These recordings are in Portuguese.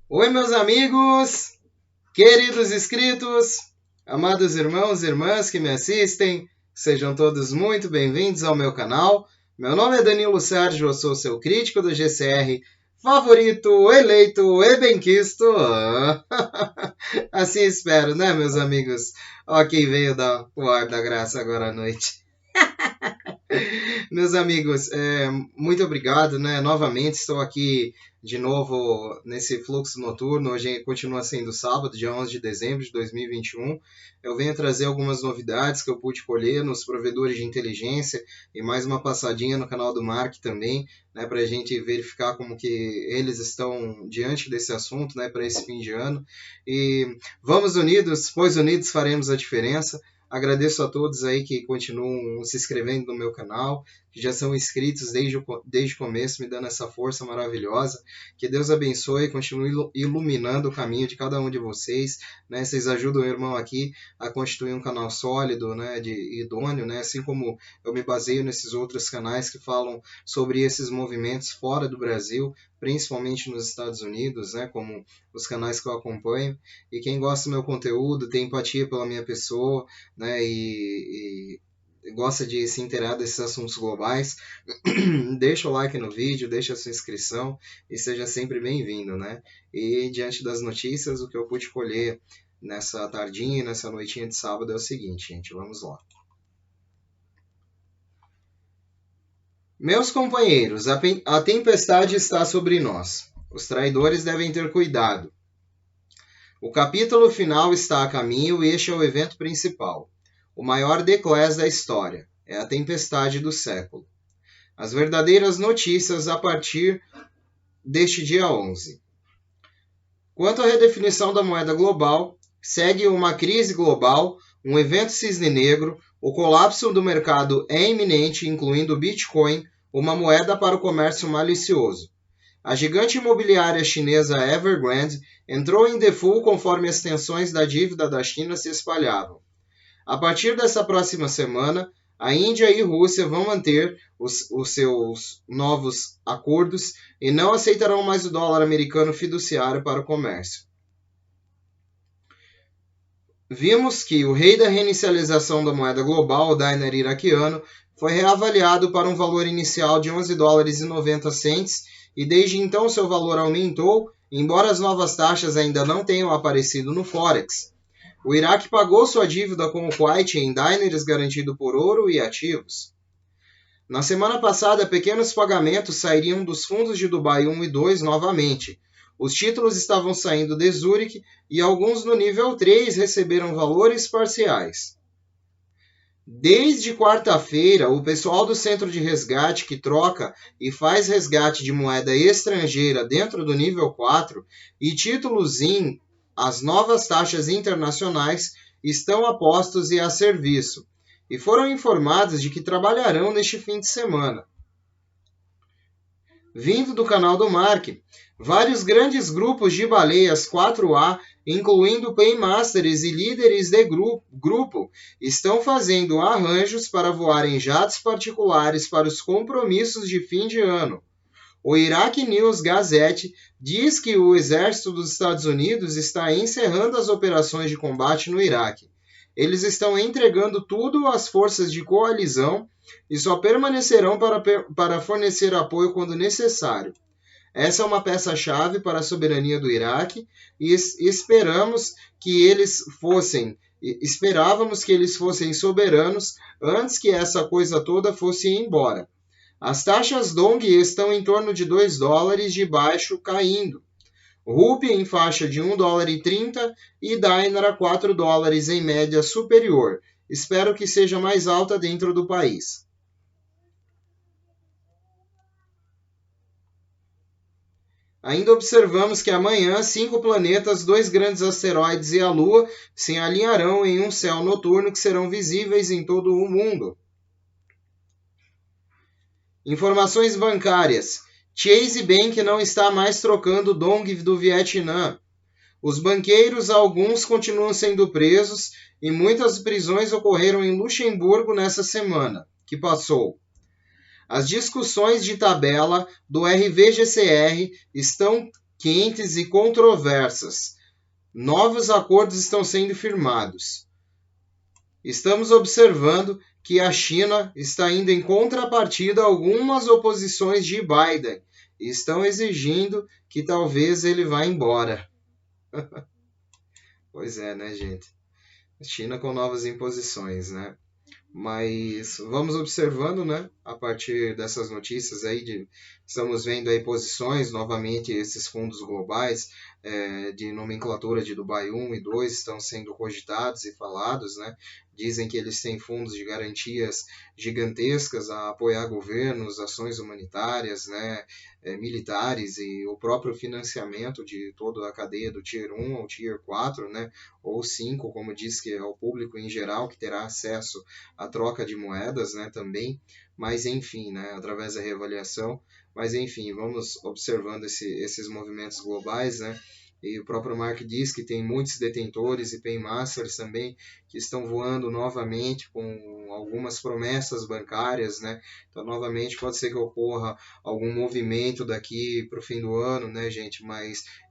Oi, meus amigos, queridos inscritos, amados irmãos e irmãs que me assistem, sejam todos muito bem-vindos ao meu canal. Meu nome é Danilo Sérgio, eu sou seu crítico do GCR favorito, eleito e benquisto. Assim espero, né, meus amigos? Ó, quem veio dar o ar da graça agora à noite. Meus amigos, muito obrigado, né? Novamente estou aqui de novo nesse fluxo noturno. Hoje continua sendo sábado, dia 11 de dezembro de 2021. Eu venho trazer algumas novidades que eu pude colher nos provedores de inteligência e mais uma passadinha no canal do Mark também, né? Para a gente verificar como que eles estão diante desse assunto, né? Para esse fim de ano. E vamos unidos, pois unidos faremos a diferença. Agradeço a todos aí que continuam se inscrevendo no meu canal, que já são inscritos desde o começo, me dando essa força maravilhosa. Que Deus abençoe e continue iluminando o caminho de cada um de vocês. Né? Vocês ajudam o irmão aqui a constituir um canal sólido, né? Idôneo, né? Assim como eu me baseio nesses outros canais que falam sobre esses movimentos fora do Brasil, principalmente nos Estados Unidos, né? Como os canais que eu acompanho. E quem gosta do meu conteúdo, tem empatia pela minha pessoa, né? E gosta de se inteirar desses assuntos globais, deixa o like no vídeo, deixa a sua inscrição e seja sempre bem-vindo, né? E diante das notícias, o que eu pude colher nessa tardinha, nessa noitinha de sábado é o seguinte, gente, vamos lá. Meus companheiros, a tempestade está sobre nós. Os traidores devem ter cuidado. O capítulo final está a caminho e este é o evento principal. O maior declés da história. É a tempestade do século. As verdadeiras notícias a partir deste dia 11. Quanto à redefinição da moeda global, segue uma crise global, um evento cisne negro, o colapso do mercado é iminente, incluindo o Bitcoin, uma moeda para o comércio malicioso. A gigante imobiliária chinesa Evergrande entrou em default conforme as tensões da dívida da China se espalhavam. A partir dessa próxima semana, a Índia e Rússia vão manter os seus novos acordos e não aceitarão mais o dólar americano fiduciário para o comércio. Vimos que o rei da reinicialização da moeda global, o dinar iraquiano, foi reavaliado para um valor inicial de 11 dólares e 90 cents e desde então seu valor aumentou, embora as novas taxas ainda não tenham aparecido no Forex. O Iraque pagou sua dívida com o Kuwait em dinars garantido por ouro e ativos. Na semana passada, pequenos pagamentos sairiam dos fundos de Dubai 1 e 2 novamente. Os títulos estavam saindo de Zurique e alguns no nível 3 receberam valores parciais. Desde quarta-feira, o pessoal do centro de resgate que troca e faz resgate de moeda estrangeira dentro do nível 4 e títulos em as novas taxas internacionais estão a postos e a serviço, e foram informados de que trabalharão neste fim de semana. Vindo do canal do Mark, vários grandes grupos de baleias 4A, incluindo paymasters e líderes de grupo, estão fazendo arranjos para voar em jatos particulares para os compromissos de fim de ano. O Iraq News Gazette diz que o exército dos Estados Unidos está encerrando as operações de combate no Iraque. Eles estão entregando tudo às forças de coalizão e só permanecerão para fornecer apoio quando necessário. Essa é uma peça-chave para a soberania do Iraque e esperávamos que eles fossem soberanos antes que essa coisa toda fosse embora. As taxas Dong estão em torno de 2 dólares de baixo caindo. Rúpia em faixa de 1 dólar e 30 e dinar a 4 dólares em média superior. Espero que seja mais alta dentro do país. Ainda observamos que amanhã 5 planetas, 2 grandes asteroides e a Lua se alinharão em um céu noturno que serão visíveis em todo o mundo. Informações bancárias. Chase Bank não está mais trocando Dong do Vietnã. Os banqueiros, alguns continuam sendo presos e muitas prisões ocorreram em Luxemburgo nessa semana que passou. As discussões de tabela do RVGCR estão quentes e controversas. Novos acordos estão sendo firmados. Estamos observando que a China está indo em contrapartida a algumas oposições de Biden. Estão exigindo que talvez ele vá embora. Pois é, né, gente? China com novas imposições, né? Mas vamos observando, né? A partir dessas notícias aí, estamos vendo aí posições, novamente esses fundos globais de nomenclatura de Dubai 1 e 2 estão sendo cogitados e falados, né? Dizem que eles têm fundos de garantias gigantescas a apoiar governos, ações humanitárias, né? Militares e o próprio financiamento de toda a cadeia do Tier 1 ao Tier 4, né? Ou 5, como diz que é o público em geral que terá acesso à troca de moedas, né? Também, mas enfim, né? Através da reavaliação. Mas enfim, vamos observando esses movimentos globais, né? E o próprio Mark diz que tem muitos detentores e paymasters também que estão voando novamente com algumas promessas bancárias, né? Então, novamente, pode ser que ocorra algum movimento daqui para o fim do ano, né, gente?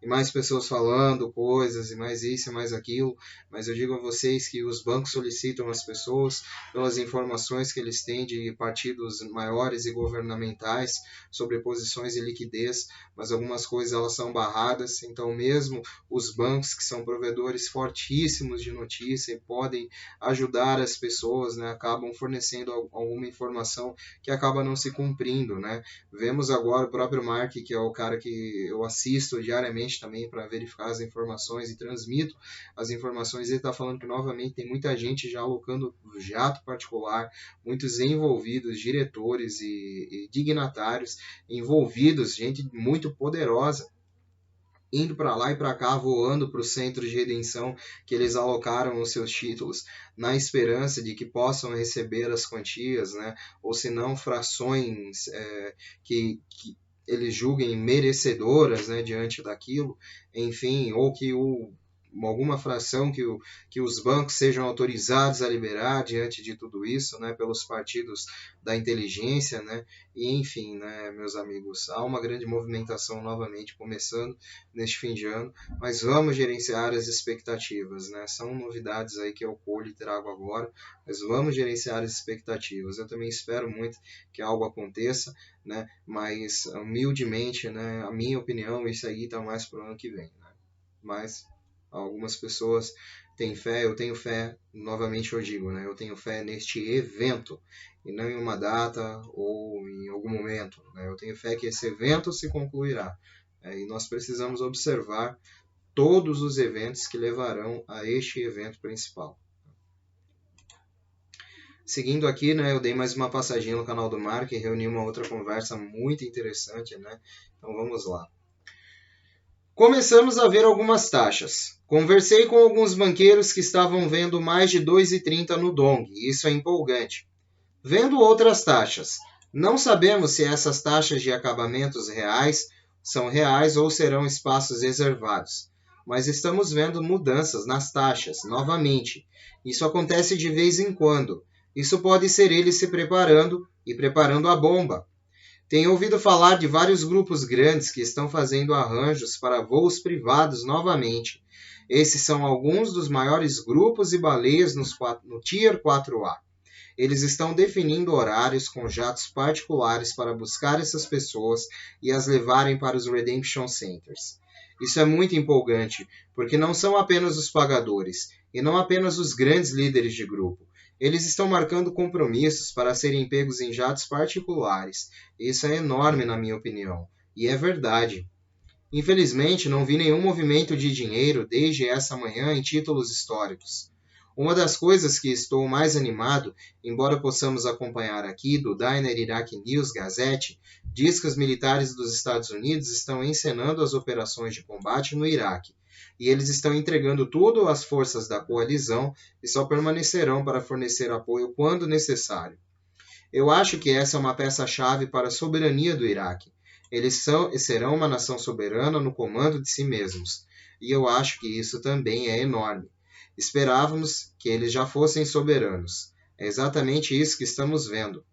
E mais pessoas falando coisas, e mais isso, e mais aquilo. Mas eu digo a vocês que os bancos solicitam as pessoas pelas informações que eles têm de partidos maiores e governamentais sobre posições de liquidez, mas algumas coisas elas são barradas, então mesmo os bancos que são provedores fortíssimos de notícia e podem ajudar as pessoas, né, acabam fornecendo alguma informação que acaba não se cumprindo, né? Vemos agora o próprio Mark, que é o cara que eu assisto diariamente também para verificar as informações e transmito as informações, ele está falando que novamente tem muita gente já alocando jato particular, muitos envolvidos, diretores e dignatários envolvidos, gente muito poderosa, indo para lá e para cá, voando para o centro de redenção que eles alocaram os seus títulos, na esperança de que possam receber as quantias, né? Ou se não, frações que eles julguem merecedoras, né, diante daquilo, enfim, ou que alguma fração que os bancos sejam autorizados a liberar diante de tudo isso, né, pelos partidos da inteligência, né, e enfim, né, meus amigos, há uma grande movimentação novamente começando neste fim de ano, mas vamos gerenciar as expectativas, né, são novidades aí que eu colho e trago agora, mas vamos gerenciar as expectativas. Eu também espero muito que algo aconteça, né, mas humildemente, né, a minha opinião, isso aí está mais para o ano que vem, né, mas algumas pessoas têm fé, eu tenho fé, novamente eu digo, né? Eu tenho fé neste evento e não em uma data ou em algum momento, né? Eu tenho fé que esse evento se concluirá, e nós precisamos observar todos os eventos que levarão a este evento principal. Seguindo aqui, né, eu dei mais uma passadinha no canal do Mark e reuni uma outra conversa muito interessante, né? Então vamos lá. Começamos a ver algumas taxas. Conversei com alguns banqueiros que estavam vendo mais de 2,30 no Dong, e isso é empolgante. Vendo outras taxas. Não sabemos se essas taxas de acabamentos reais são reais ou serão espaços reservados. Mas estamos vendo mudanças nas taxas, novamente. Isso acontece de vez em quando. Isso pode ser eles se preparando e preparando a bomba. Tenho ouvido falar de vários grupos grandes que estão fazendo arranjos para voos privados novamente. Esses são alguns dos maiores grupos e baleias no Tier 4A. Eles estão definindo horários com jatos particulares para buscar essas pessoas e as levarem para os Redemption Centers. Isso é muito empolgante, porque não são apenas os pagadores, e não apenas os grandes líderes de grupo. Eles estão marcando compromissos para serem pegos em jatos particulares. Isso é enorme, na minha opinião. E é verdade. Infelizmente, não vi nenhum movimento de dinheiro desde essa manhã em títulos históricos. Uma das coisas que estou mais animado, embora possamos acompanhar aqui, do Diner Iraq News Gazette, diz que os militares dos Estados Unidos estão encenando as operações de combate no Iraque, e eles estão entregando tudo às forças da coalizão e só permanecerão para fornecer apoio quando necessário. Eu acho que essa é uma peça-chave para a soberania do Iraque. Eles serão uma nação soberana no comando de si mesmos, e eu acho que isso também é enorme. Esperávamos que eles já fossem soberanos. É exatamente isso que estamos vendo.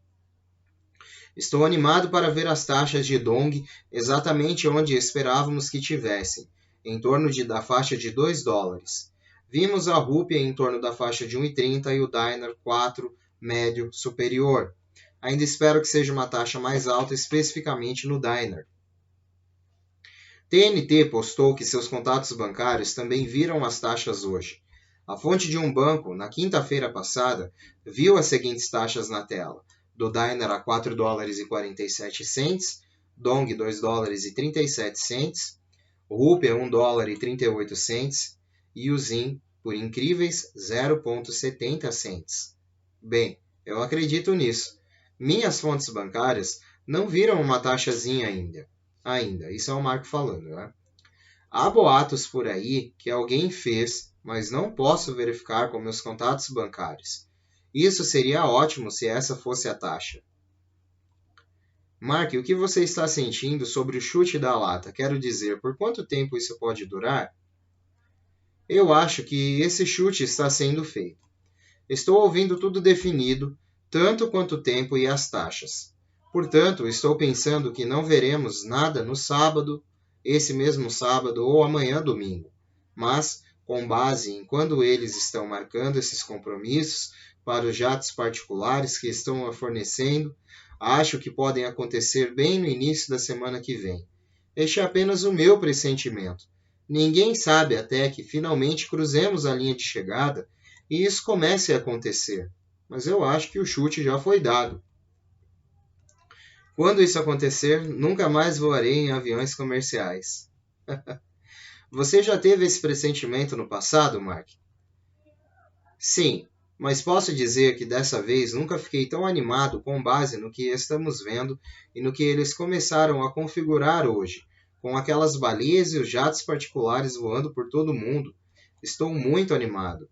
Estou animado para ver as taxas de Dong exatamente onde esperávamos que tivessem, em torno da faixa de 2 dólares. Vimos a rúpia em torno da faixa de 1,30 e o Dinar 4 médio superior. Ainda espero que seja uma taxa mais alta, especificamente no Dinar. TNT postou que seus contatos bancários também viram as taxas hoje. A fonte de um banco, na quinta-feira passada, viu as seguintes taxas na tela: do Dinar a 4 dólares e 47 cents, Dong 2 dólares e 37 cents, Rúpia 1 dólar e 38 cents e o ZIM, por incríveis, 0,70 cents. Bem, eu acredito nisso. Minhas fontes bancárias não viram uma taxazinha ainda. Isso é o Marco falando, né? Há boatos por aí que alguém fez, mas não posso verificar com meus contatos bancários. Isso seria ótimo se essa fosse a taxa. Mark, o que você está sentindo sobre o chute da lata? Quero dizer, por quanto tempo isso pode durar? Eu acho que esse chute está sendo feito. Estou ouvindo tudo definido, tanto quanto o tempo e as taxas. Portanto, estou pensando que não veremos nada no sábado, esse mesmo sábado ou amanhã domingo. Mas, com base em quando eles estão marcando esses compromissos para os jatos particulares que estão fornecendo, acho que podem acontecer bem no início da semana que vem. Este é apenas o meu pressentimento. Ninguém sabe até que finalmente cruzemos a linha de chegada e isso comece a acontecer. Mas eu acho que o chute já foi dado. Quando isso acontecer, nunca mais voarei em aviões comerciais. Você já teve esse pressentimento no passado, Mark? Sim, mas posso dizer que dessa vez nunca fiquei tão animado com base no que estamos vendo e no que eles começaram a configurar hoje, com aquelas baleias e os jatos particulares voando por todo o mundo. Estou muito animado.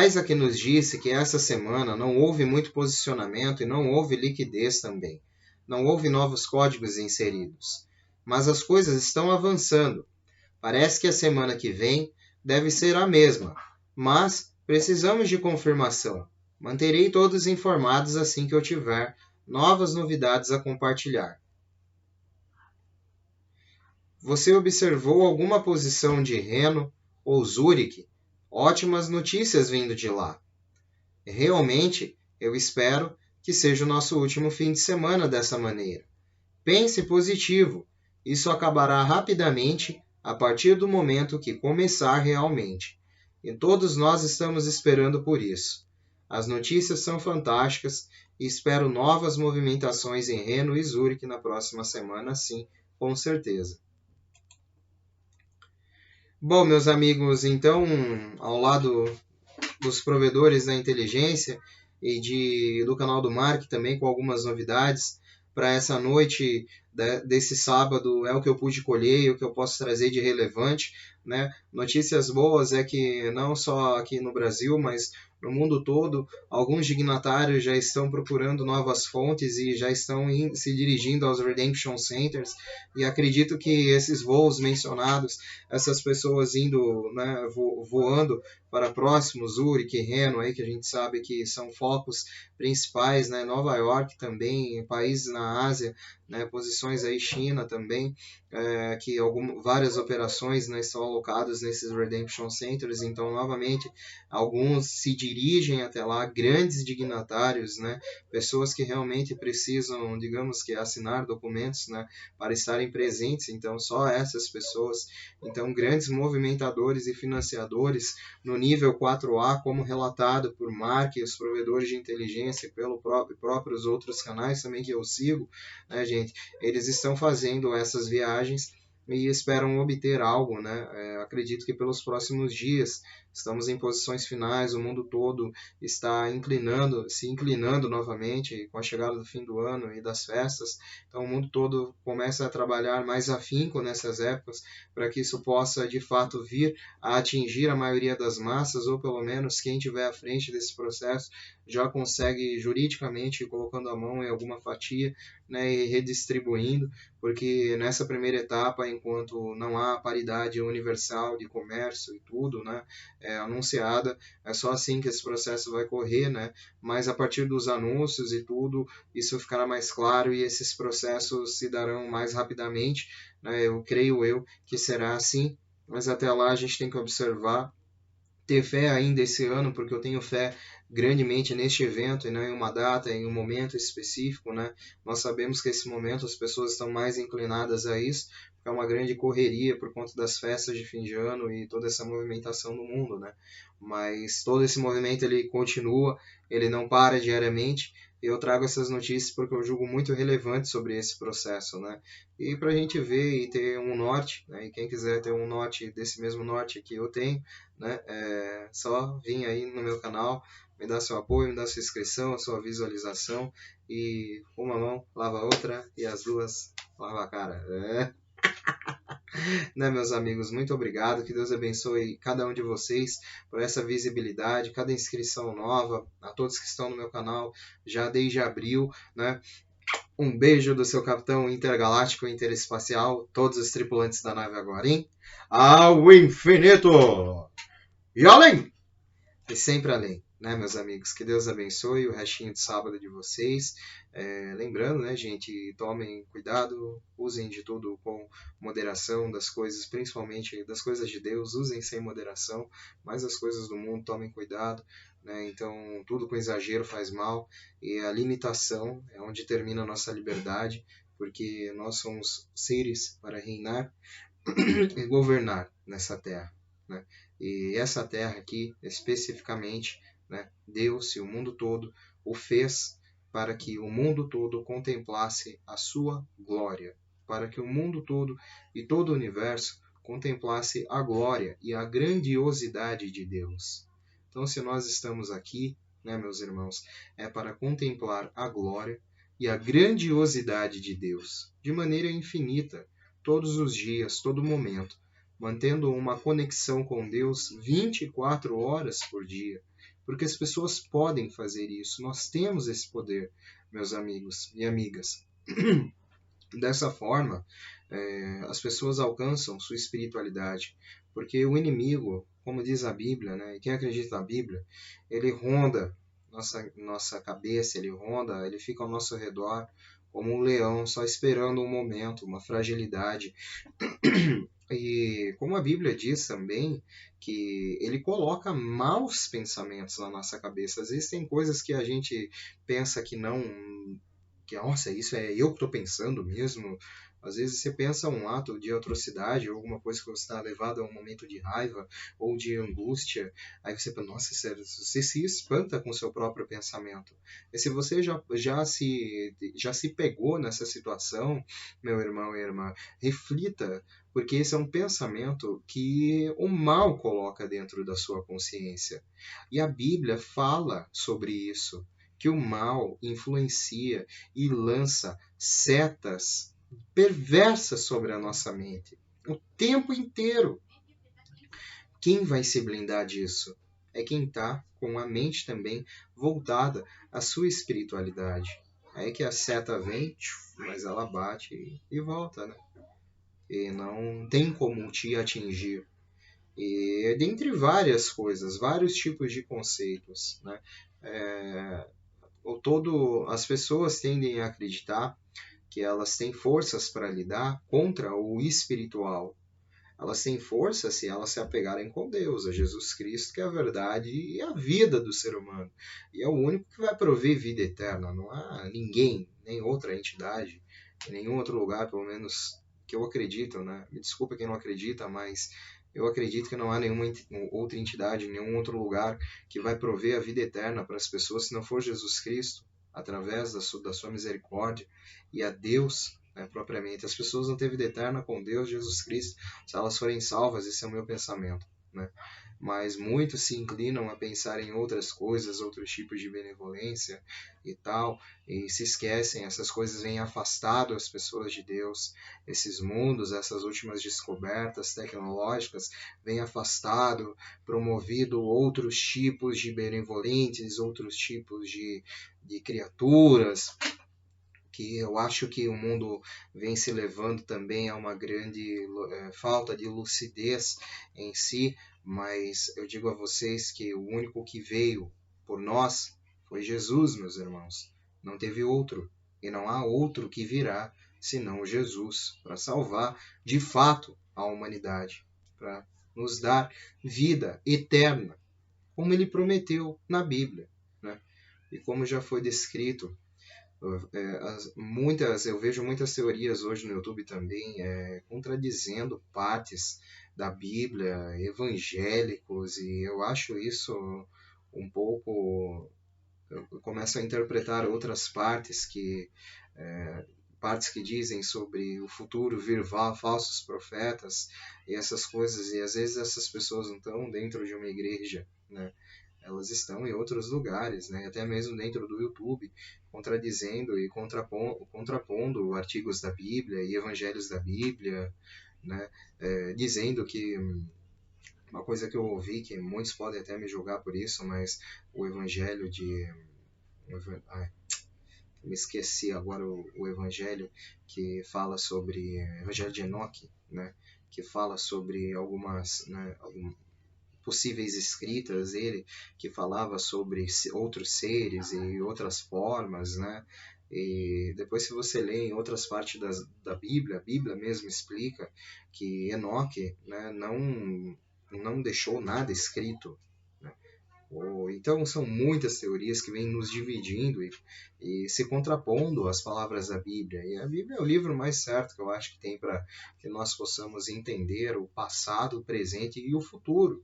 Isaac nos disse que essa semana não houve muito posicionamento e não houve liquidez também. Não houve novos códigos inseridos. Mas as coisas estão avançando. Parece que a semana que vem deve ser a mesma, mas precisamos de confirmação. Manterei todos informados assim que eu tiver novas novidades a compartilhar. Você observou alguma posição de Reno ou Zurich? Ótimas notícias vindo de lá. Realmente, eu espero que seja o nosso último fim de semana dessa maneira. Pense positivo. Isso acabará rapidamente a partir do momento que começar realmente. E todos nós estamos esperando por isso. As notícias são fantásticas e espero novas movimentações em Reno e Zurich na próxima semana, sim, com certeza. Bom, meus amigos, então, ao lado dos provedores da inteligência e do canal do Mark também com algumas novidades para essa noite desse sábado, é o que eu pude colher e o que eu posso trazer de relevante, né? Notícias boas é que não só aqui no Brasil, mas no mundo todo, alguns dignatários já estão procurando novas fontes e já estão se dirigindo aos Redemption Centers, e acredito que esses voos mencionados, essas pessoas indo, né, voando para próximos, Zurich, Reno, aí, que a gente sabe que são focos principais, né, Nova York também, países na Ásia, né, posições aí, China também, que várias operações, né, estão alocadas nesses Redemption Centers, então, novamente, alguns se dirigem até lá, grandes dignatários, né, pessoas que realmente precisam, digamos que, assinar documentos, né, para estarem presentes, então, só essas pessoas, então, grandes movimentadores e financiadores no nível 4A, como relatado por Mark e os provedores de inteligência e pelo próprios outros canais também que eu sigo, né, gente, eles estão fazendo essas viagens e esperam obter algo, né? Acredito que pelos próximos dias, Estamos em posições finais, o mundo todo está se inclinando novamente com a chegada do fim do ano e das festas. Então o mundo todo começa a trabalhar mais afinco nessas épocas para que isso possa de fato vir a atingir a maioria das massas, ou pelo menos quem estiver à frente desse processo já consegue juridicamente colocando a mão em alguma fatia, né, e redistribuindo, porque nessa primeira etapa, enquanto não há paridade universal de comércio e tudo, né, anunciada, é só assim que esse processo vai correr, né, mas a partir dos anúncios e tudo, isso ficará mais claro e esses processos se darão mais rapidamente, né, eu creio que será assim, mas até lá a gente tem que observar, ter fé ainda esse ano, porque eu tenho fé grandemente neste evento e não em uma data, em um momento específico, né? Nós sabemos que esse momento as pessoas estão mais inclinadas a isso, porque é uma grande correria por conta das festas de fim de ano e toda essa movimentação no mundo, né? Mas todo esse movimento ele continua, ele não para diariamente. Eu trago essas notícias porque eu julgo muito relevante sobre esse processo, né? E para a gente ver e ter um norte, né? E quem quiser ter um norte desse mesmo norte que eu tenho, né? Só vir aí no meu canal, me dar seu apoio, me dar sua inscrição, a sua visualização e uma mão lava a outra e as duas lava a cara. Né, meus amigos, muito obrigado, que Deus abençoe cada um de vocês por essa visibilidade, cada inscrição nova, a todos que estão no meu canal já desde abril, né? Um beijo do seu capitão intergaláctico interespacial, todos os tripulantes da nave agora, hein? Ao infinito! E além! E sempre além, né, meus amigos? Que Deus abençoe o restinho de sábado de vocês. Lembrando, né, gente, tomem cuidado, usem de tudo com moderação das coisas, principalmente das coisas de Deus, usem sem moderação, mas as coisas do mundo tomem cuidado, né? Então, tudo com exagero faz mal e a limitação é onde termina a nossa liberdade, porque nós somos seres para reinar e governar nessa terra, né? E essa terra aqui, especificamente, né, Deus e o mundo todo o fez para que o mundo todo contemplasse a sua glória, para que o mundo todo e todo o universo contemplasse a glória e a grandiosidade de Deus. Então, se nós estamos aqui, né, meus irmãos, é para contemplar a glória e a grandiosidade de Deus, de maneira infinita, todos os dias, todo momento, mantendo uma conexão com Deus 24 horas por dia, porque as pessoas podem fazer isso, nós temos esse poder, meus amigos e amigas. Dessa forma, as pessoas alcançam sua espiritualidade, porque o inimigo, como diz a Bíblia, né, e quem acredita na Bíblia, ele ronda nossa cabeça, ele fica ao nosso redor como um leão, só esperando um momento, uma fragilidade. E como a Bíblia diz também, que ele coloca maus pensamentos na nossa cabeça. Às vezes tem coisas que a gente pensa que não, que, nossa, isso é eu que estou pensando mesmo. Às vezes você pensa um ato de atrocidade ou alguma coisa que você está levado a um momento de raiva ou de angústia. Aí você pensa, nossa, sério, você se espanta com o seu próprio pensamento. E se você já se pegou nessa situação, meu irmão e irmã, reflita, porque esse é um pensamento que o mal coloca dentro da sua consciência. E a Bíblia fala sobre isso, que o mal influencia e lança setas perversas sobre a nossa mente o tempo inteiro. Quem vai se blindar disso? É quem está com a mente também voltada à sua espiritualidade. Aí que a seta vem, mas ela bate e volta, né? E não tem como te atingir. E dentre várias coisas, vários tipos de conceitos, né? As pessoas tendem a acreditar que elas têm forças para lidar contra o espiritual. Elas têm força se elas se apegarem com Deus, a Jesus Cristo, que é a verdade e a vida do ser humano. E é o único que vai prover vida eterna. Não há ninguém, nem outra entidade, em nenhum outro lugar, pelo menos que eu acredito, né? Me desculpa quem não acredita, mas eu acredito que não há nenhuma outra entidade, nenhum outro lugar que vai prover a vida eterna para as pessoas, se não for Jesus Cristo, através da sua misericórdia, e a Deus, né, propriamente. As pessoas não têm vida eterna com Deus, Jesus Cristo, se elas forem salvas. Esse é o meu pensamento, né? mas muitos se inclinam a pensar em outras coisas, outros tipos de benevolência e tal, e se esquecem, essas coisas vêm afastado as pessoas de Deus, esses mundos, essas últimas descobertas tecnológicas vêm afastado, promovido outros tipos de benevolentes, outros tipos de criaturas, que eu acho que o mundo vem se levando também a uma grande falta de lucidez em si, mas eu digo a vocês que o único que veio por nós foi Jesus, meus irmãos. Não teve outro, e não há outro que virá senão Jesus, para salvar de fato a humanidade, para nos dar vida eterna, como ele prometeu na Bíblia, né? E como já foi descrito, eu vejo muitas teorias hoje no YouTube também contradizendo partes da Bíblia, evangélicos, e eu acho isso um pouco. Eu começo a interpretar outras partes que dizem sobre o futuro vir falsos profetas e essas coisas, e às vezes essas pessoas não estão dentro de uma igreja, né? Elas estão em outros lugares, né? Até mesmo dentro do YouTube, contradizendo e contrapondo artigos da Bíblia e evangelhos da Bíblia, né? Dizendo que uma coisa que eu ouvi, que muitos podem até me julgar por isso, mas o evangelho de... Ai, me esqueci agora o evangelho que fala sobre... Evangelho de Enoque, né? Que fala sobre algumas... Né, possíveis escritas dele, que falava sobre outros seres e outras formas, né? E depois, se você lê em outras partes da Bíblia, a Bíblia mesmo explica que Enoque, né, não deixou nada escrito, né? Então, são muitas teorias que vêm nos dividindo e se contrapondo às palavras da Bíblia. E a Bíblia é o livro mais certo que eu acho que tem para que nós possamos entender o passado, o presente e o futuro,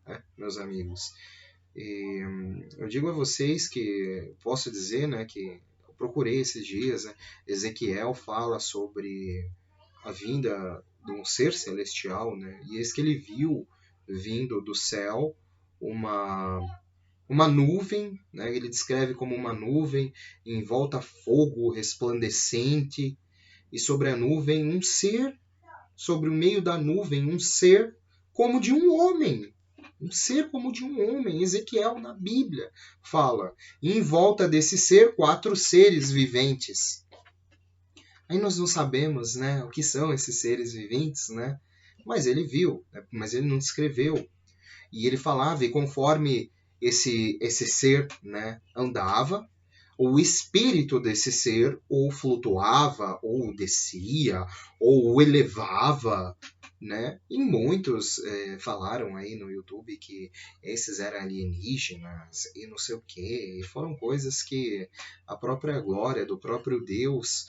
né, meus amigos. E eu digo a vocês que posso dizer, né, que eu procurei esses dias, né, Ezequiel fala sobre a vinda de um ser celestial, né, e eis que ele viu vindo do céu uma nuvem, né, ele descreve como uma nuvem, em volta fogo resplandecente, e sobre a nuvem um ser, sobre o meio da nuvem um ser como de um homem, um ser como de um homem. Ezequiel, na Bíblia, fala. E em volta desse ser, 4 seres viventes. Aí nós não sabemos, né, o que são esses seres viventes, né? Mas ele viu, né, mas ele não descreveu. E ele falava, e conforme esse ser, né, andava, o espírito desse ser ou flutuava, ou descia, ou o elevava, né? E muitos falaram aí no YouTube que esses eram alienígenas e não sei o quê. E foram coisas que a própria glória do próprio Deus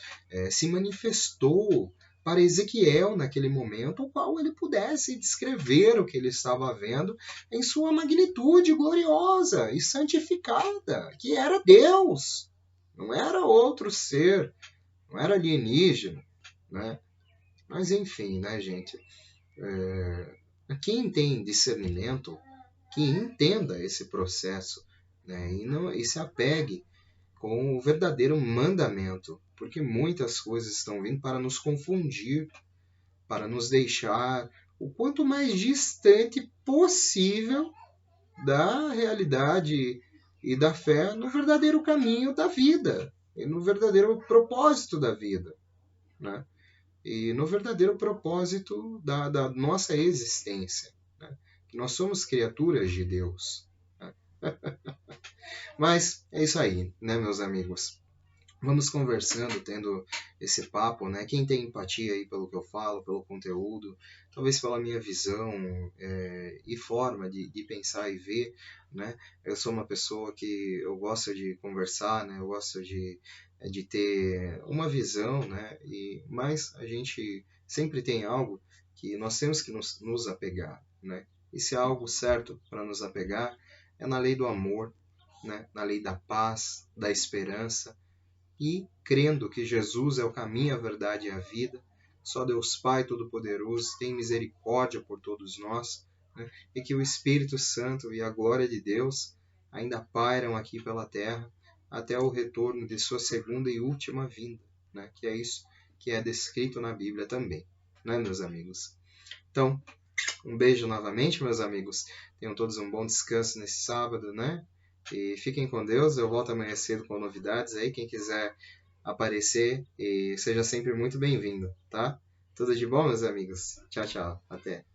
se manifestou para Ezequiel naquele momento, o qual ele pudesse descrever o que ele estava vendo em sua magnitude gloriosa e santificada, que era Deus, não era outro ser, não era alienígena, né? Mas enfim, né, gente? Quem tem discernimento, que entenda esse processo, né? E se apegue com o verdadeiro mandamento, porque muitas coisas estão vindo para nos confundir, para nos deixar o quanto mais distante possível da realidade e da fé no verdadeiro caminho da vida e no verdadeiro propósito da vida, né? E no verdadeiro propósito da nossa existência, né? Que nós somos criaturas de Deus, né? Mas é isso aí, né, meus amigos? Vamos conversando, tendo esse papo, né? Quem tem empatia aí pelo que eu falo, pelo conteúdo, talvez pela minha visão e forma de pensar e ver, né? Eu sou uma pessoa que eu gosto de conversar, né? Eu gosto de ter uma visão, né? Mas a gente sempre tem algo que nós temos que nos apegar, né? E se há algo certo para nos apegar, é na lei do amor, né? Na lei da paz, da esperança, e crendo que Jesus é o caminho, a verdade e a vida, só Deus Pai Todo-Poderoso tem misericórdia por todos nós, né? E que o Espírito Santo e a glória de Deus ainda pairam aqui pela terra até o retorno de sua segunda e última vinda, né? Que é isso que é descrito na Bíblia também, né, meus amigos? Então, um beijo novamente, meus amigos. Tenham todos um bom descanso nesse sábado, né? E fiquem com Deus. Eu volto amanhã cedo com novidades aí. Quem quiser aparecer, e seja sempre muito bem-vindo, tá? Tudo de bom, meus amigos. Tchau, tchau. Até.